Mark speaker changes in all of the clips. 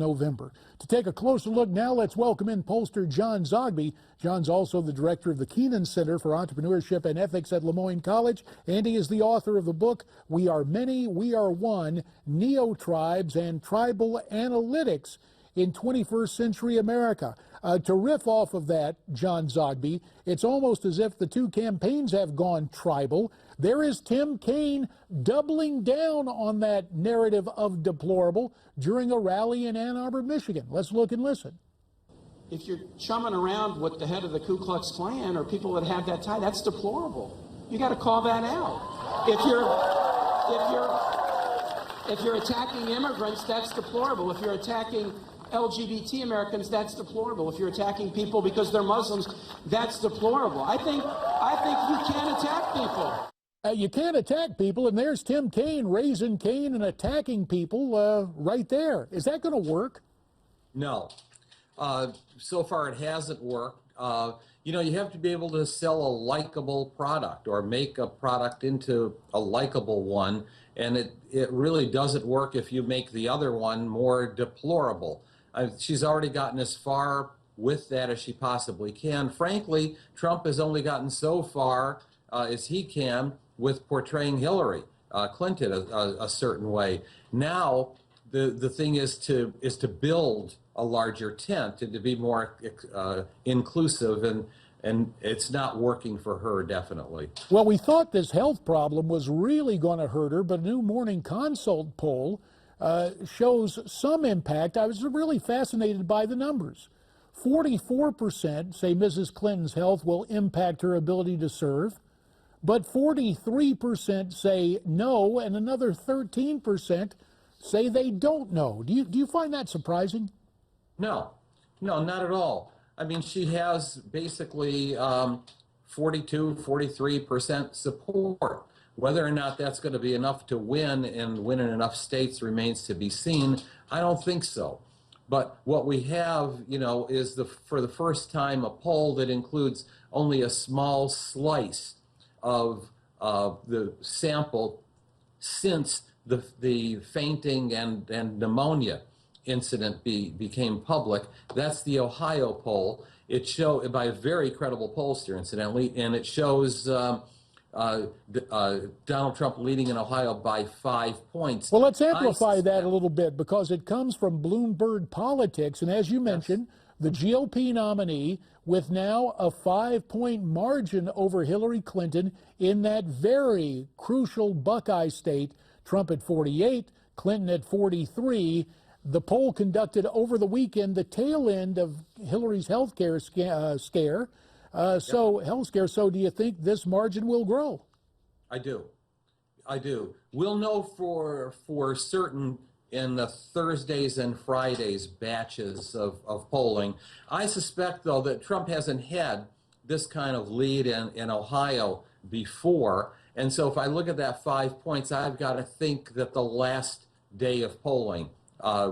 Speaker 1: November. To take a closer look now, let's welcome in pollster John Zogby. John's also the director of the Keenan Center for Entrepreneurship and Ethics at Lemoyne College, and he is the author of the book, We Are Many, We Are One, Neo-Tribes and Tribal Analytics in 21st Century America. To riff off of that, John Zogby, it's almost as if the two campaigns have gone tribal. There is Tim Kaine doubling down on that narrative of deplorable during a rally in Ann Arbor, Michigan. Let's look and listen.
Speaker 2: If you're chumming around with the head of the Ku Klux Klan or people that have that tie, that's deplorable. You got to call that out. If you're attacking immigrants, that's deplorable. If you're attacking LGBT Americans, that's deplorable. If you're attacking people because they're Muslims, that's deplorable. I think you can't attack people.
Speaker 1: You can't attack people, and there's Tim Kaine raising Cain and attacking people right there. Is that going to work?
Speaker 3: No. So far it hasn't worked. You know, you have to be able to sell a likable product or make a product into a likable one, and it really doesn't work if you make the other one more deplorable. She's already gotten as far with that as she possibly can. Frankly, Trump has only gotten so far as he can with portraying Hillary Clinton a certain way. Now, the thing is to build a larger tent and to be more inclusive, and it's not working for her, definitely.
Speaker 1: Well, we thought this health problem was really going to hurt her, but a new Morning Consult poll shows some impact. I was really fascinated by the numbers. 44% say Mrs. Clinton's health will impact her ability to serve, but 43% say no, and another 13% say they don't know. Do you find that surprising?
Speaker 3: No, not at all. I mean, she has basically 43% support. Whether or not that's going to be enough to win and win in enough states remains to be seen. I don't think so. But what we have, you know, is for the first time a poll that includes only a small slice of the sample since the fainting and pneumonia incident became public. That's the Ohio poll. It showed by a very credible pollster, incidentally, and it shows Donald Trump leading in Ohio by 5 points.
Speaker 1: Well, let's amplify that a little bit because it comes from Bloomberg Politics, and as you mentioned, the GOP nominee with now a 5-point margin over Hillary Clinton in that very crucial Buckeye state. Trump at 48, Clinton at 43. The poll conducted over the weekend, the tail end of Hillary's health care scare. Health scare. So do you think this margin will grow?
Speaker 3: I do. We'll know for certain in the Thursdays and Fridays batches of polling. I suspect, though, that Trump hasn't had this kind of lead in Ohio before. And so if I look at that 5 points, I've got to think that the last day of polling,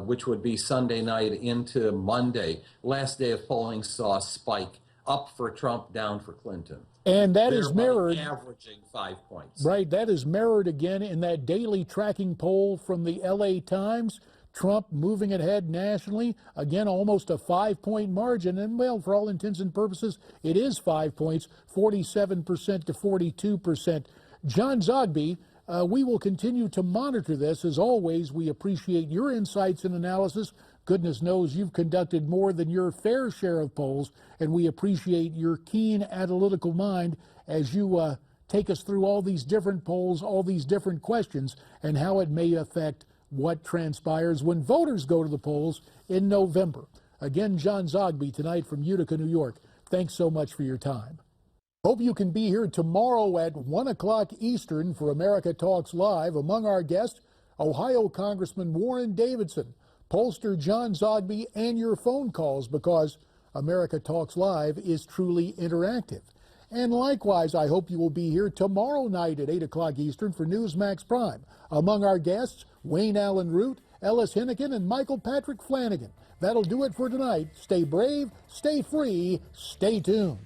Speaker 3: which would be Sunday night into Monday, last day of polling saw a spike up for Trump, down for Clinton.
Speaker 1: And that is mirrored,
Speaker 3: averaging 5 points.
Speaker 1: Right, that is mirrored again in that daily tracking poll from the LA Times. Trump moving ahead nationally, again almost a 5-point margin, and well, for all intents and purposes, it is 5 points, 47% to 42%. John Zogby, we will continue to monitor this. As always, we appreciate your insights and analysis. Goodness knows you've conducted more than your fair share of polls, and we appreciate your keen analytical mind as you take us through all these different polls, all these different questions, and how it may affect what transpires when voters go to the polls in November. Again, John Zogby tonight from Utica, New York. Thanks so much for your time. Hope you can be here tomorrow at 1 o'clock Eastern for America Talks Live. Among our guests, Ohio Congressman Warren Davidson, pollster John Zogby, and your phone calls, because America Talks Live is truly interactive. And likewise, I hope you will be here tomorrow night at 8 o'clock Eastern for Newsmax Prime. Among our guests, Wayne Allen Root, Ellis Hinnikin, and Michael Patrick Flanagan. That'll do it for tonight. Stay brave, stay free, stay tuned.